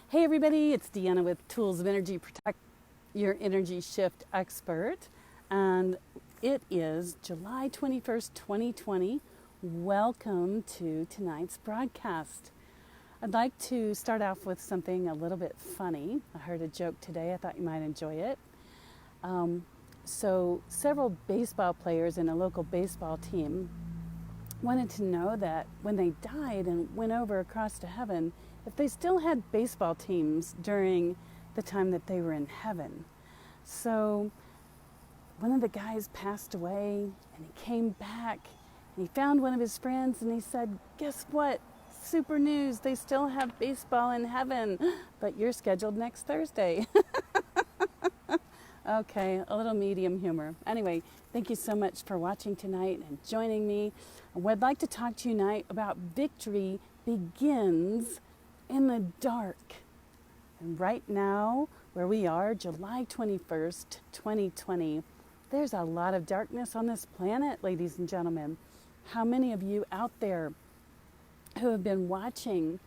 Hey everybody, it's Deanna with Tools of Energy Protect, your energy shift expert. And it is July 21st, 2020. Welcome to tonight's broadcast. I'd like to start off with something a little bit funny. I heard a joke today. I thought you might enjoy it. So several baseball players in a local baseball team wanted to know that when they died and went over across to heaven, if they still had baseball teams during the time that they were in heaven. So one of the guys passed away and he came back and he found one of his friends and he said, "Guess what? Super news, they still have baseball in heaven, but you're scheduled next Thursday." Okay, a little medium humor. Anyway, thank you so much for watching tonight and joining me. I'd like to talk to you tonight about victory begins in the dark. And right now, where we are, July 21st, 2020, there's a lot of darkness on this planet, ladies and gentlemen. How many of you out there who have been watching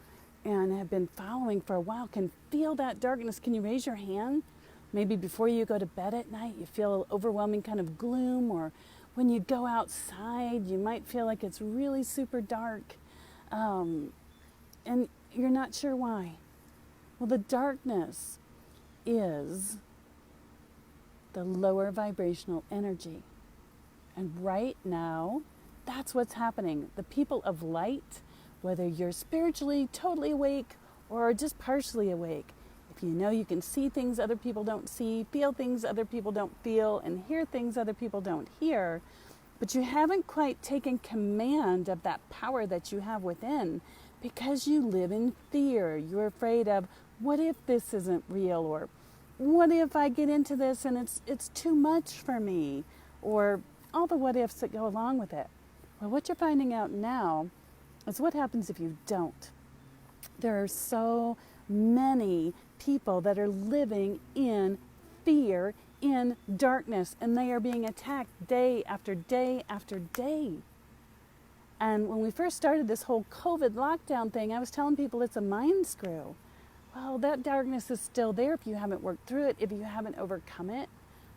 and have been following for a while can feel that darkness? Can you raise your hand? Maybe before you go to bed at night, you feel overwhelming kind of gloom, or when you go outside, you might feel like it's really super dark, and you're not sure why. Well, the darkness is the lower vibrational energy. And right now, that's what's happening. The people of light, whether you're spiritually totally awake or just partially awake, if you know you can see things other people don't see, feel things other people don't feel, and hear things other people don't hear, but you haven't quite taken command of that power that you have within because you live in fear. You're afraid of, what if this isn't real? Or what if I get into this and it's too much for me? Or all the what ifs that go along with it. Well, what you're finding out now is what happens if you don't. There are so many people that are living in fear, in darkness, and they are being attacked day after day after day. And when we first started this whole COVID lockdown thing, I was telling people it's a mind screw. Well, that darkness is still there if you haven't worked through it, if you haven't overcome it.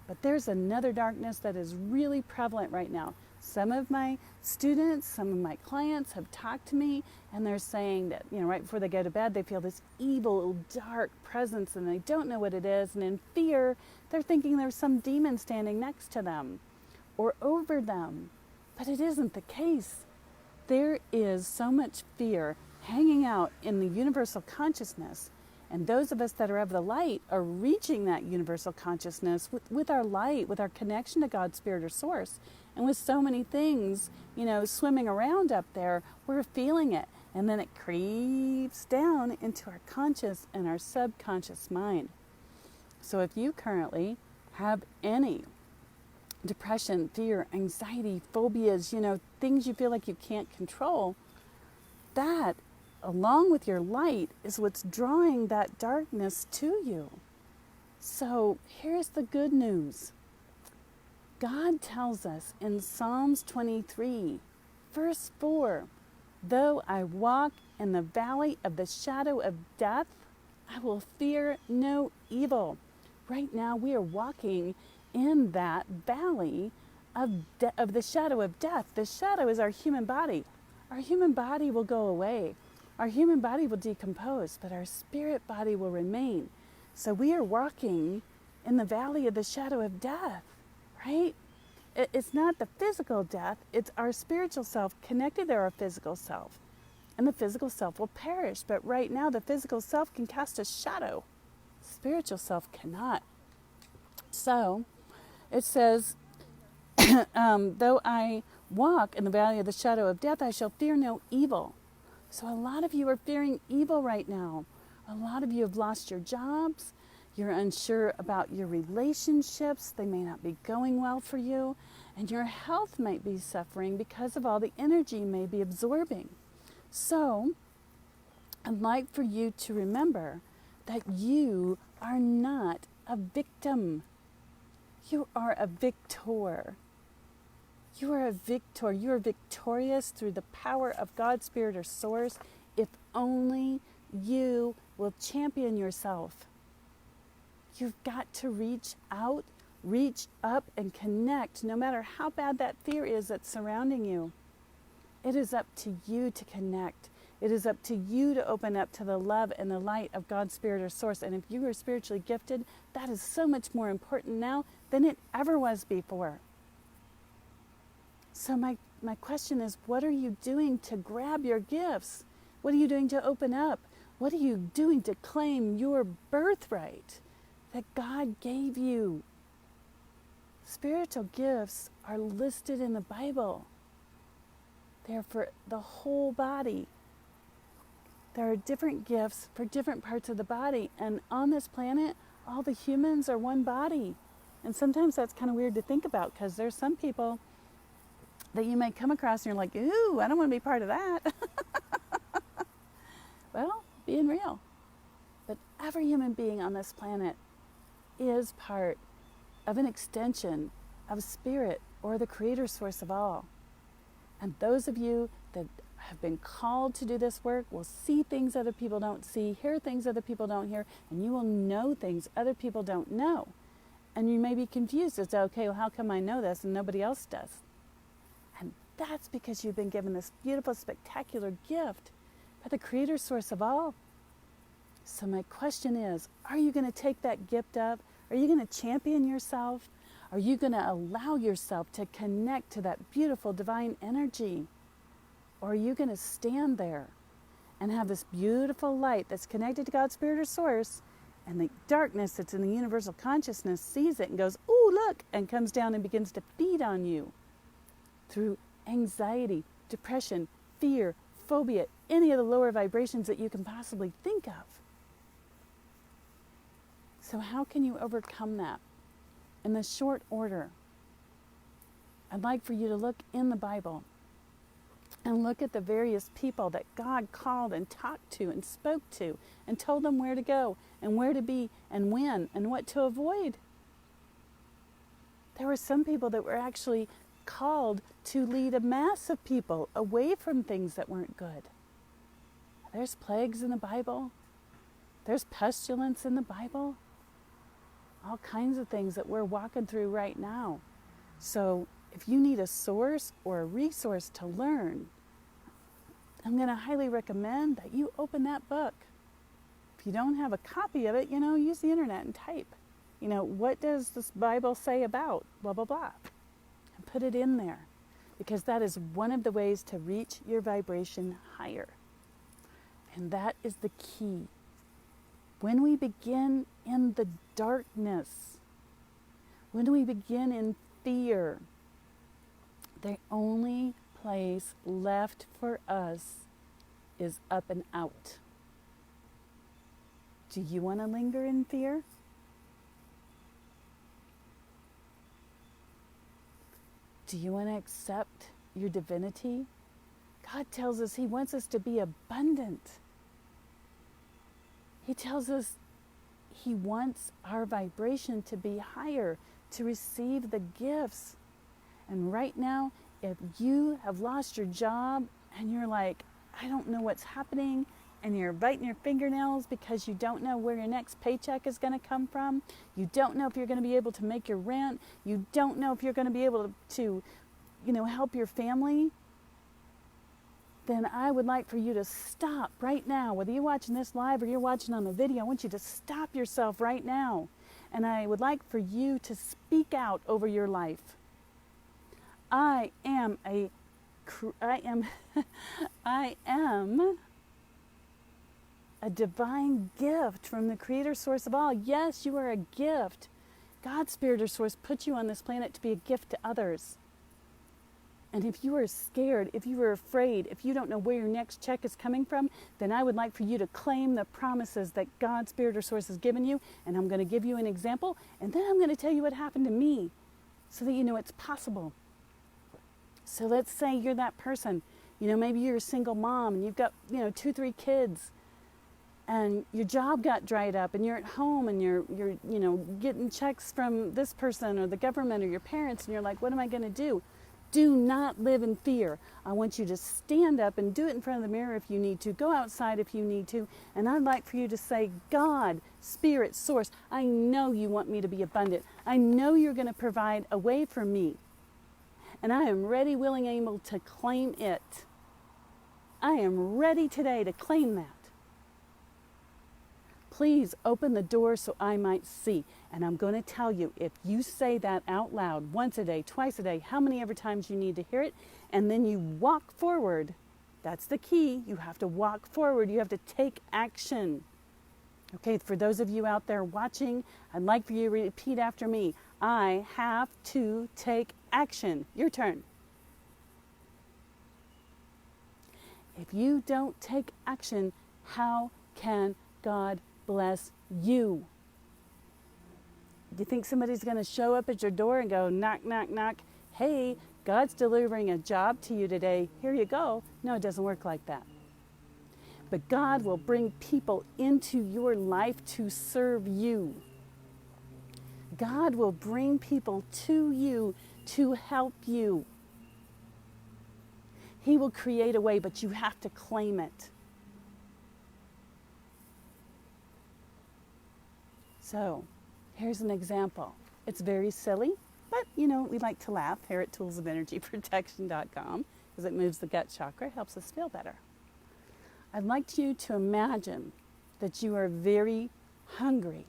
But there's another darkness that is really prevalent right now. Some of my students, some of my clients have talked to me and they're saying that, right before they go to bed, they feel this evil, dark presence and they don't know what it is. And in fear, they're thinking there's some demon standing next to them or over them. But it isn't the case. There is so much fear hanging out in the universal consciousness. And those of us that are of the light are reaching that universal consciousness with our light, with our connection to God, Spirit, or Source. And with so many things, swimming around up there, we're feeling it. And then it creeps down into our conscious and our subconscious mind. So if you currently have any depression, fear, anxiety, phobias, things you feel like you can't control, that, along with your light, is what's drawing that darkness to you. So here's the good news. God tells us in Psalms 23, verse 4, "Though I walk in the valley of the shadow of death, I will fear no evil." Right now we are walking in that valley of the shadow of death. The shadow is our human body. Our human body will go away. Our human body will decompose, but our spirit body will remain. So we are walking in the valley of the shadow of death, right? It's not the physical death, it's our spiritual self connected to our physical self. And the physical self will perish, but right now the physical self can cast a shadow. Spiritual self cannot. So it says, though I walk in the valley of the shadow of death, I shall fear no evil. So a lot of you are fearing evil right now. A lot of you have lost your jobs. You're unsure about your relationships. They may not be going well for you. And your health might be suffering because of all the energy you may be absorbing. So I'd like for you to remember that you are not a victim. You are a victor. You are a victor. You are victorious through the power of God, Spirit, or Source, if only you will champion yourself. You've got to reach out, reach up, and connect, no matter how bad that fear is that's surrounding you. It is up to you to connect. It is up to you to open up to the love and the light of God's Spirit or Source. And if you are spiritually gifted, that is so much more important now than it ever was before. So my question is, what are you doing to grab your gifts? What are you doing to open up? What are you doing to claim your birthright that God gave you? Spiritual gifts are listed in the Bible. They're for the whole body. There are different gifts for different parts of the body. And on this planet, all the humans are one body. And sometimes that's kind of weird to think about, because there's some people that you may come across and you're like, ooh, I don't want to be part of that. Well, being real. But every human being on this planet is part of an extension of Spirit, or the Creator Source of all. And those of you that have been called to do this work will see things other people don't see, hear things other people don't hear, and you will know things other people don't know. And you may be confused as to, okay, well, how come I know this and nobody else does? And that's because you've been given this beautiful, spectacular gift by the Creator Source of all. So my question is, are you going to take that gift up? Are you going to champion yourself? Are you going to allow yourself to connect to that beautiful divine energy? Or are you going to stand there and have this beautiful light that's connected to God's Spirit or Source, and the darkness that's in the universal consciousness sees it and goes, ooh, look, and comes down and begins to feed on you through anxiety, depression, fear, phobia, any of the lower vibrations that you can possibly think of? So how can you overcome that? In the short order, I'd like for you to look in the Bible and look at the various people that God called and talked to and spoke to and told them where to go and where to be and when and what to avoid. There were some people that were actually called to lead a mass of people away from things that weren't good. There's plagues in the Bible. There's pestilence in the Bible. All kinds of things that we're walking through right now. So if you need a source or a resource to learn, I'm going to highly recommend that you open that book. If you don't have a copy of it, use the internet and type, what does this Bible say about blah, blah, blah, and put it in there, because that is one of the ways to reach your vibration higher. And that is the key. When we begin in the darkness, when we begin in fear, the only place left for us is up and out. Do you want to linger in fear? Do you want to accept your divinity? God tells us He wants us to be abundant. He tells us He wants our vibration to be higher, to receive the gifts. And right now, if you have lost your job and you're like, I don't know what's happening, and you're biting your fingernails because you don't know where your next paycheck is going to come from, you don't know if you're going to be able to make your rent, you don't know if you're going to be able to help your family, then I would like for you to stop right now. Whether you're watching this live or you're watching on the video, I want you to stop yourself right now. And I would like for you to speak out over your life. I am a divine gift from the Creator Source of all. Yes, you are a gift. God's Spirit or Source put you on this planet to be a gift to others. And if you are scared, if you are afraid, if you don't know where your next check is coming from, then I would like for you to claim the promises that God's Spirit or Source has given you. And I'm going to give you an example, and then I'm going to tell you what happened to me so that you know it's possible. So let's say you're that person. Maybe you're a single mom and you've got, 2-3 kids, and your job got dried up, and you're at home and you're getting checks from this person or the government or your parents, and you're like, what am I going to do? Do not live in fear. I want you to stand up and do it in front of the mirror if you need to. Go outside if you need to. And I'd like for you to say, God, Spirit, Source, I know you want me to be abundant. I know you're going to provide a way for me. And I am ready, willing, able to claim it. I am ready today to claim that. Please open the door so I might see. And I'm going to tell you, if you say that out loud once a day, twice a day, how many ever times you need to hear it, and then you walk forward, that's the key. You have to walk forward. You have to take action. Okay, for those of you out there watching, I'd like for you to repeat after me. I have to take action. Your turn. If you don't take action, how can God bless you? Do you think somebody's going to show up at your door and go, knock, knock, knock? Hey, God's delivering a job to you today. Here you go. No, it doesn't work like that. But God will bring people into your life to serve you. God will bring people to you to help you. He will create a way, but you have to claim it. So, here's an example. It's very silly, but we like to laugh here at toolsofenergyprotection.com because it moves the gut chakra, helps us feel better. I'd like you to imagine that you are very hungry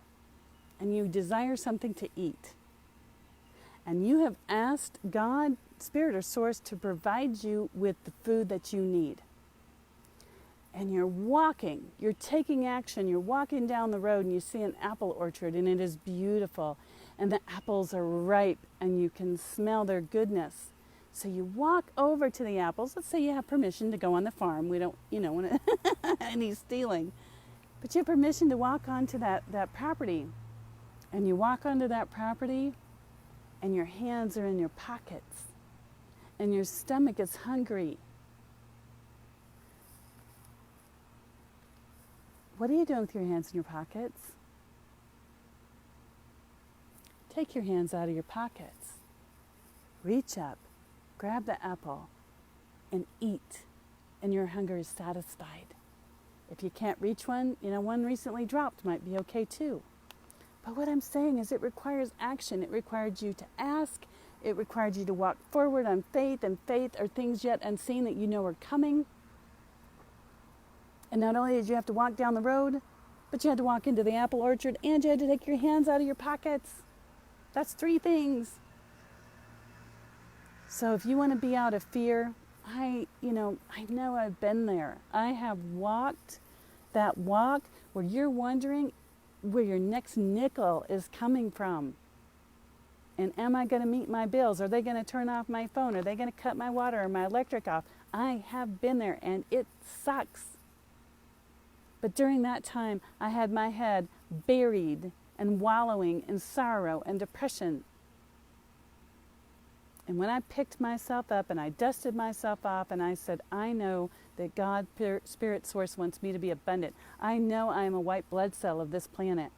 and you desire something to eat. And you have asked God, Spirit or Source, to provide you with the food that you need. And you're taking action, you're walking down the road and you see an apple orchard and it is beautiful. And the apples are ripe and you can smell their goodness. So you walk over to the apples. Let's say you have permission to go on the farm. We don't, want any stealing. But you have permission to walk onto that property. And you walk onto that property and your hands are in your pockets. And your stomach is hungry. What are you doing with your hands in your pockets? Take your hands out of your pockets. Reach up, grab the apple, and eat. And your hunger is satisfied. If you can't reach one, one recently dropped might be okay too. But what I'm saying is it requires action. It requires you to ask. It requires you to walk forward on faith, and faith are things yet unseen that you know are coming. And not only did you have to walk down the road, but you had to walk into the apple orchard and you had to take your hands out of your pockets. That's 3 things. So if you want to be out of fear, I know I've been there. I have walked that walk where you're wondering where your next nickel is coming from. And am I going to meet my bills? Are they going to turn off my phone? Are they going to cut my water or my electric off? I have been there and it sucks. But during that time, I had my head buried and wallowing in sorrow and depression. And when I picked myself up and I dusted myself off and I said, I know that God, Spirit Source, wants me to be abundant. I know I am a white blood cell of this planet.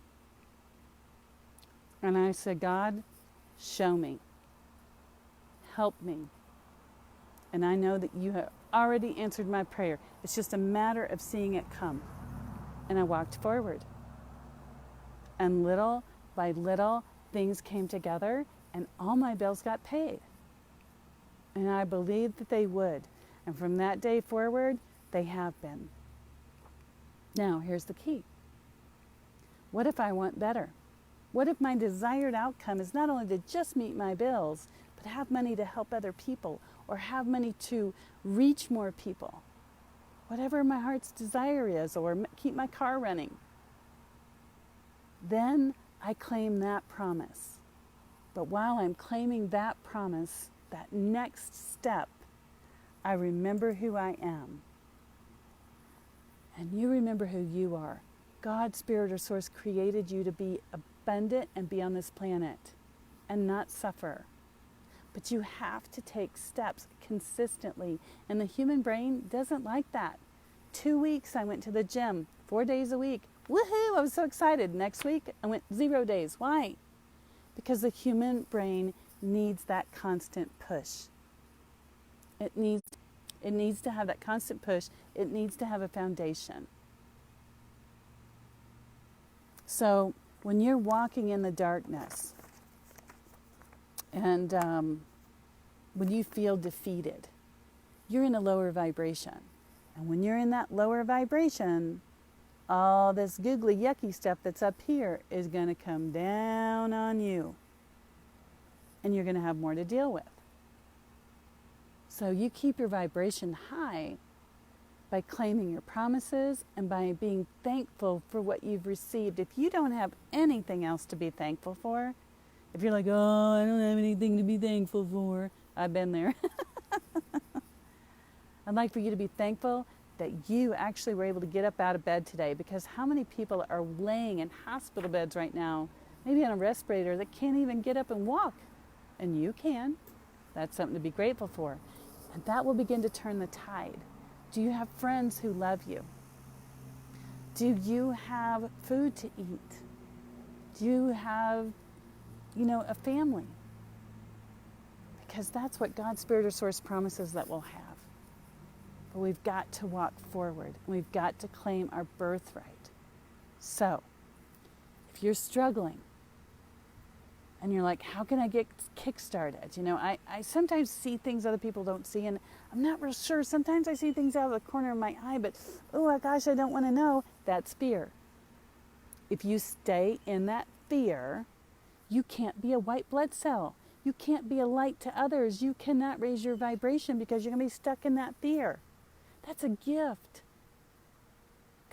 And I said, God, show me. Help me. And I know that you have already answered my prayer. It's just a matter of seeing it come. And I walked forward. And little by little, things came together and all my bills got paid. And I believed that they would. And from that day forward, they have been. Now, here's the key. What if I want better? What if my desired outcome is not only to just meet my bills, but have money to help other people or have money to reach more people? Whatever my heart's desire is, or keep my car running. Then I claim that promise. But while I'm claiming that promise, that next step, I remember who I am. And you remember who you are. God, Spirit, or Source created you to be abundant and be on this planet and not suffer. But you have to take steps consistently. And the human brain doesn't like that. 2 weeks I went to the gym, 4 days a week. Woohoo, I was so excited. Next week I went 0 days. Why? Because the human brain needs that constant push. It needs to have that constant push. It needs to have a foundation. So when you're walking in the darkness and when you feel defeated, you're in a lower vibration. And when you're in that lower vibration, all this googly yucky stuff that's up here is going to come down on you. And you're going to have more to deal with. So you keep your vibration high by claiming your promises and by being thankful for what you've received. If you don't have anything else to be thankful for, if you're like, oh, I don't have anything to be thankful for, I've been there. I'd like for you to be thankful that you actually were able to get up out of bed today, because how many people are laying in hospital beds right now, maybe on a respirator, that can't even get up and walk? And you can. That's something to be grateful for. And that will begin to turn the tide. Do you have friends who love you? Do you have food to eat? Do you have, a family? Because that's what God's Spirit or Source promises that we'll have. But we've got to walk forward. And we've got to claim our birthright. So, if you're struggling, and you're like, how can I get kick-started? I sometimes see things other people don't see, and I'm not real sure. Sometimes I see things out of the corner of my eye, but, oh gosh, I don't want to know. That's fear. If you stay in that fear, you can't be a white blood cell. You can't be a light to others. You cannot raise your vibration because you're going to be stuck in that fear. That's a gift.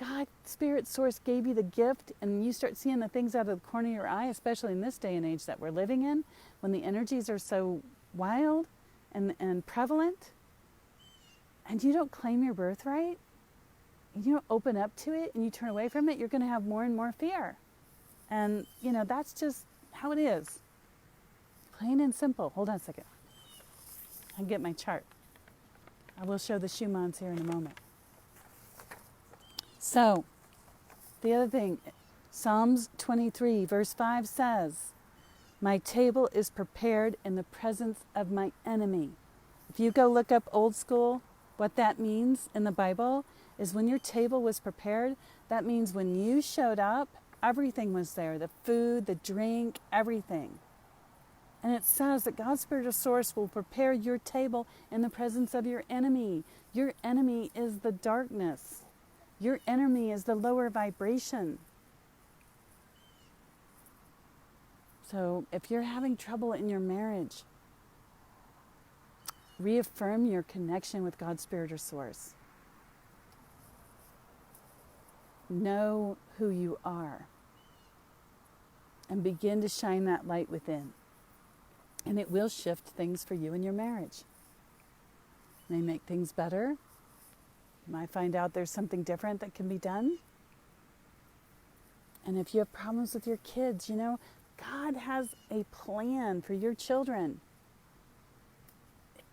God, Spirit Source gave you the gift, and you start seeing the things out of the corner of your eye, especially in this day and age that we're living in, when the energies are so wild and prevalent, and you don't claim your birthright, and you don't open up to it, and you turn away from it, you're going to have more and more fear. And, that's just how it is. Plain and simple. Hold on a second. I'll get my chart. I will show the Schumanns here in a moment. So, the other thing, Psalms 23, verse 5 says, my table is prepared in the presence of my enemy. If you go look up old school, what that means in the Bible is when your table was prepared, that means when you showed up, everything was there, the food, the drink, everything. And it says that God's Spirit of Source will prepare your table in the presence of your enemy. Your enemy is the darkness. Your enemy is the lower vibration. So if you're having trouble in your marriage, reaffirm your connection with God's Spirit or Source. Know who you are. And begin to shine that light within. And it will shift things for you in your marriage. It may make things better. You might find out there's something different that can be done. And if you have problems with your kids, God has a plan for your children.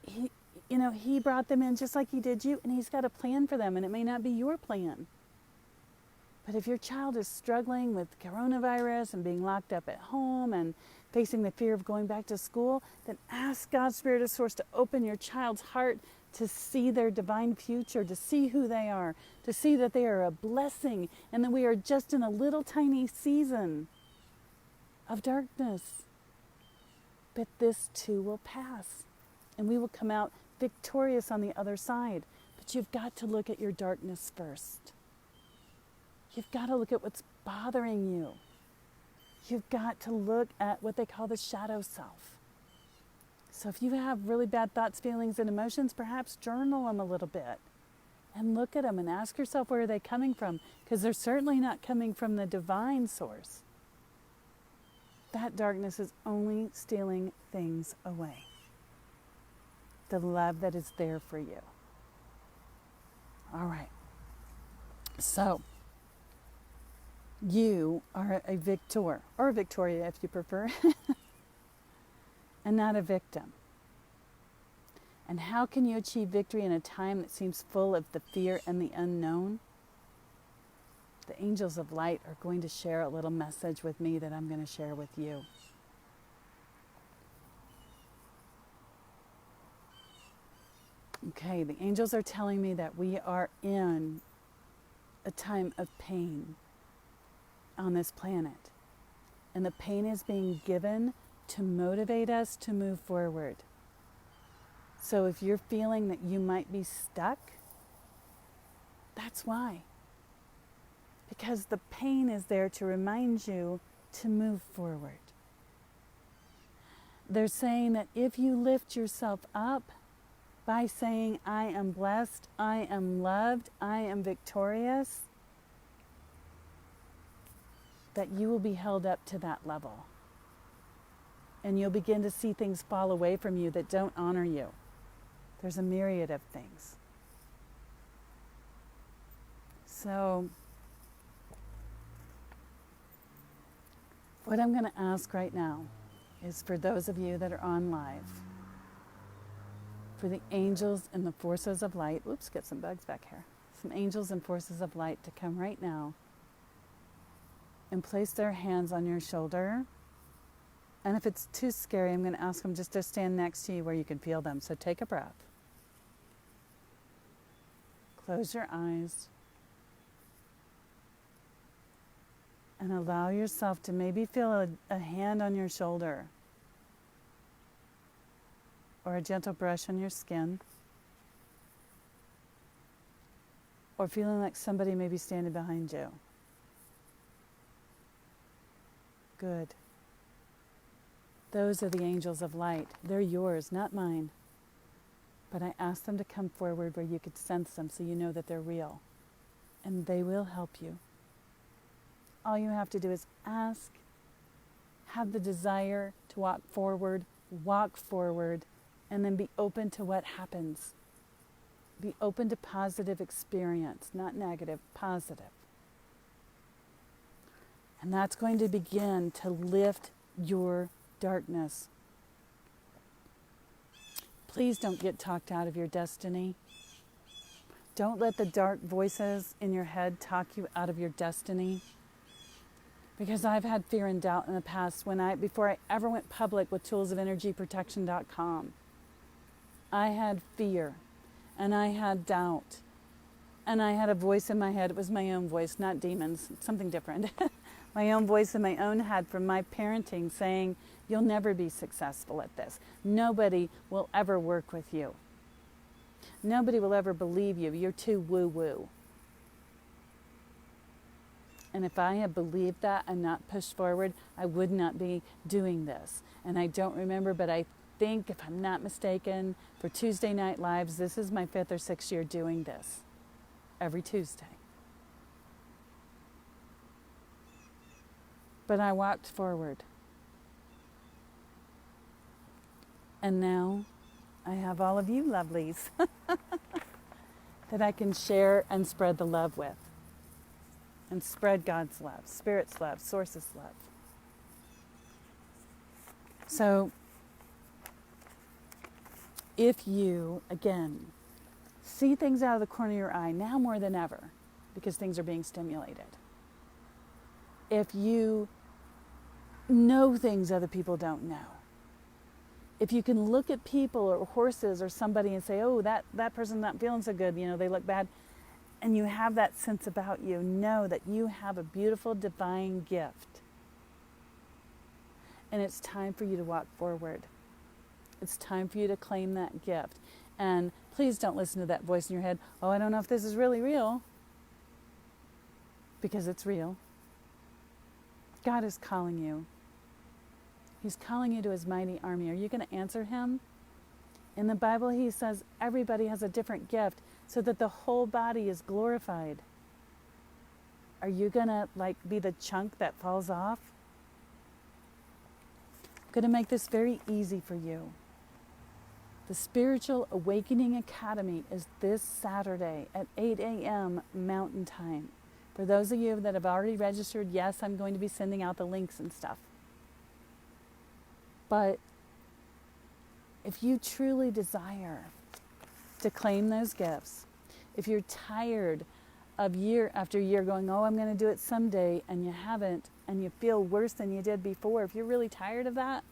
He brought them in just like He did you, and He's got a plan for them, and it may not be your plan. But if your child is struggling with coronavirus and being locked up at home and facing the fear of going back to school, then ask God's Spirit of Source to open your child's heart to see their divine future, to see who they are, to see that they are a blessing and that we are just in a little tiny season of darkness. But this too will pass, and we will come out victorious on the other side. But you've got to look at your darkness first. You've got to look at what's bothering you. You've got to look at what they call the shadow self. So if you have really bad thoughts, feelings, and emotions, perhaps journal them a little bit and look at them and ask yourself, where are they coming from? Because they're certainly not coming from the divine source. That darkness is only stealing things away. The love that is there for you. All right. So, you are a victor, or a Victoria if you prefer, and not a victim. And how can you achieve victory in a time that seems full of the fear and the unknown? The angels of light are going to share a little message with me that I'm going to share with you. Okay, the angels are telling me that we are in a time of pain on this planet. And the pain is being given to motivate us to move forward. So if you're feeling that you might be stuck, that's why. Because the pain is there to remind you to move forward. They're saying that if you lift yourself up by saying, I am blessed, I am loved, I am victorious, that you will be held up to that level. And you'll begin to see things fall away from you that don't honor you. There's a myriad of things. So, what I'm going to ask right now is for those of you that are on live, for the angels and the forces of light, oops, get some bugs back here, some angels and forces of light to come right now and place their hands on your shoulder. And if it's too scary, I'm going to ask them just to stand next to you where you can feel them. So take a breath. Close your eyes. And allow yourself to maybe feel a hand on your shoulder or a gentle brush on your skin, or feeling like somebody may be standing behind you. Good. Those are the angels of light. They're yours, not mine. But I asked them to come forward where you could sense them so you know that they're real. And they will help you. All you have to do is ask, have the desire to walk forward, and then be open to what happens. Be open to positive experience, not negative, positive. And that's going to begin to lift your darkness. Please don't get talked out of your destiny. Don't let the dark voices in your head talk you out of your destiny. Because I've had fear and doubt in the past before I ever went public with toolsofenergyprotection.com. I had fear and I had doubt and I had a voice in my head. It was my own voice, not demons, something different. My own voice in my own head from my parenting saying, you'll never be successful at this. Nobody will ever work with you. Nobody will ever believe you. You're too woo-woo. And if I had believed that and not pushed forward, I would not be doing this. And I don't remember, but I think, if I'm not mistaken, for Tuesday Night Lives, this is my 5th or 6th year doing this every Tuesday. But I walked forward. And now I have all of you lovelies that I can share and spread the love with. And spread God's love, Spirit's love, Source's love. So, if you, again, see things out of the corner of your eye, now more than ever, because things are being stimulated. If you know things other people don't know. If you can look at people or horses or somebody and say, oh, that person's not feeling so good, they look bad. And you have that sense about you, know that you have a beautiful divine gift. And it's time for you to walk forward. It's time for you to claim that gift. And please don't listen to that voice in your head, oh, I don't know if this is really real. Because it's real. God is calling you. He's calling you to his mighty army. Are you going to answer him? In the Bible, he says everybody has a different gift, so that the whole body is glorified. Are you going to be the chunk that falls off? I'm going to make this very easy for you. The Spiritual Awakening Academy is this Saturday at 8 a.m. Mountain Time. For those of you that have already registered, yes, I'm going to be sending out the links and stuff. But if you truly desire to claim those gifts, if you're tired of year after year going, oh, I'm going to do it someday, and you haven't, and you feel worse than you did before, if you're really tired of that,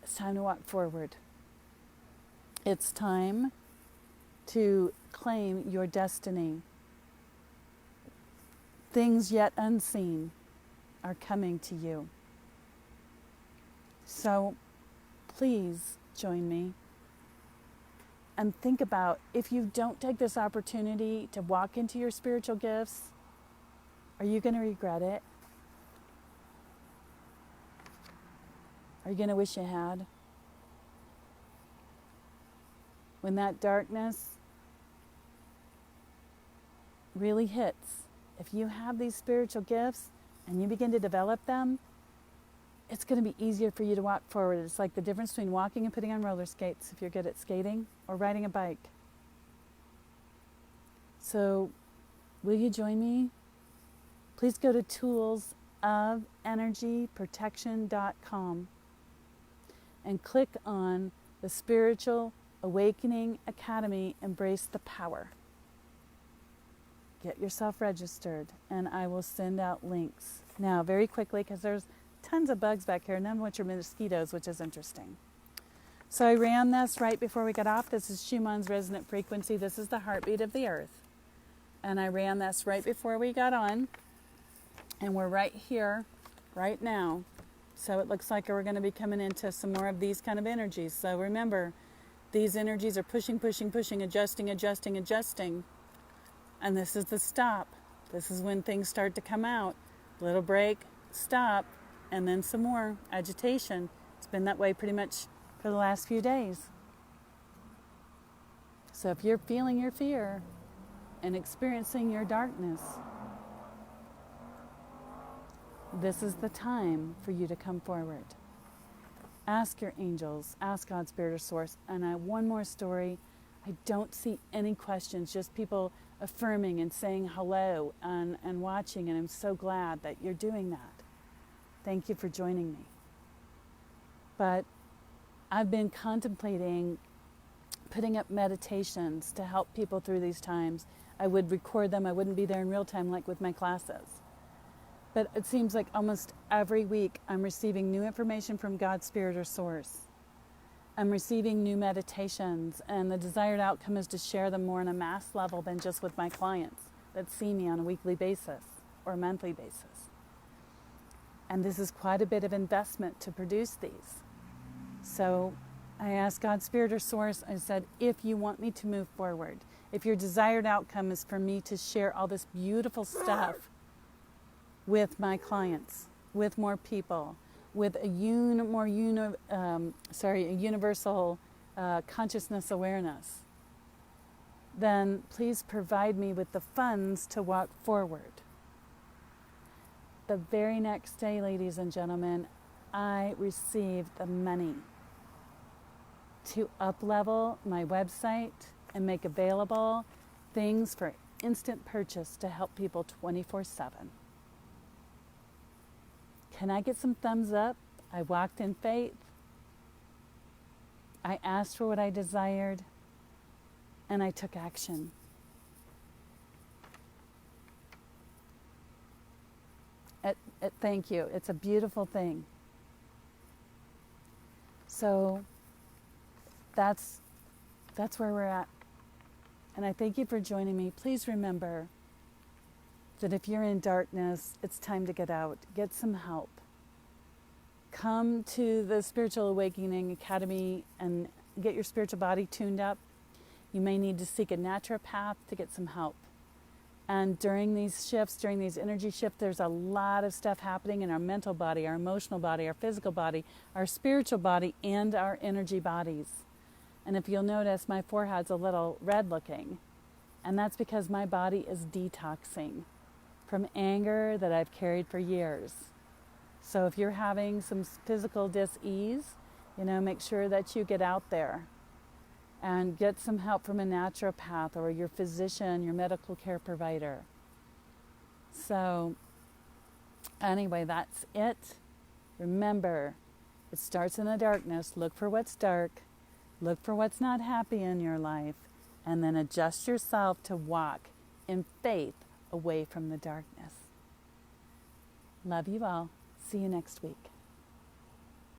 it's time to walk forward. It's time to claim your destiny. Things yet unseen are coming to you. So please join me and think about, if you don't take this opportunity to walk into your spiritual gifts, are you going to regret it? Are you going to wish you had? When that darkness really hits, if you have these spiritual gifts and you begin to develop them, it's going to be easier for you to walk forward. It's like the difference between walking and putting on roller skates, if you're good at skating, or riding a bike. So, will you join me? Please go to toolsofenergyprotection.com and click on the Spiritual Awakening Academy, Embrace the Power. Get yourself registered, and I will send out links. Now, very quickly, because there's tons of bugs back here, none of which are mosquitoes, which is interesting. So I ran this right before we got off. This is Schumann's resonant frequency. This is the heartbeat of the earth. And I ran this right before we got on. And we're right here, right now. So it looks like we're going to be coming into some more of these kind of energies. So remember, these energies are pushing, pushing, pushing, adjusting, adjusting, adjusting. And this is the stop. This is when things start to come out. Little break, stop, and then some more agitation. It's been that way pretty much for the last few days. So if you're feeling your fear and experiencing your darkness, this is the time for you to come forward. Ask your angels, ask God, Spirit, or Source. And one more story. I don't see any questions, just people affirming and saying hello and watching, and I'm so glad that you're doing that. Thank you for joining me. But I've been contemplating putting up meditations to help people through these times. I would record them. I wouldn't be there in real time like with my classes. But it seems like almost every week I'm receiving new information from God, Spirit, or Source. I'm receiving new meditations, and the desired outcome is to share them more on a mass level than just with my clients that see me on a weekly basis or a monthly basis. And this is quite a bit of investment to produce these. So I asked God, Spirit, or Source, I said, if you want me to move forward, if your desired outcome is for me to share all this beautiful stuff with my clients, with more people, with a universal consciousness awareness, then please provide me with the funds to walk forward. The very next day, ladies and gentlemen, I received the money to up-level my website and make available things for instant purchase to help people 24/7. Can I get some thumbs up? I walked in faith. I asked for what I desired, and I took action. Thank you. It's a beautiful thing. So that's where we're at. And I thank you for joining me. Please remember that if you're in darkness, it's time to get out. Get some help. Come to the Spiritual Awakening Academy and get your spiritual body tuned up. You may need to seek a naturopath to get some help. And during these shifts, during these energy shifts, there's a lot of stuff happening in our mental body, our emotional body, our physical body, our spiritual body, and our energy bodies. And if you'll notice, my forehead's a little red looking. And that's because my body is detoxing from anger that I've carried for years. So if you're having some physical dis-ease, make sure that you get out there and get some help from a naturopath or your physician, your medical care provider. So anyway, that's it. Remember, it starts in the darkness. Look for what's dark. Look for what's not happy in your life. And then adjust yourself to walk in faith away from the darkness. Love you all. See you next week.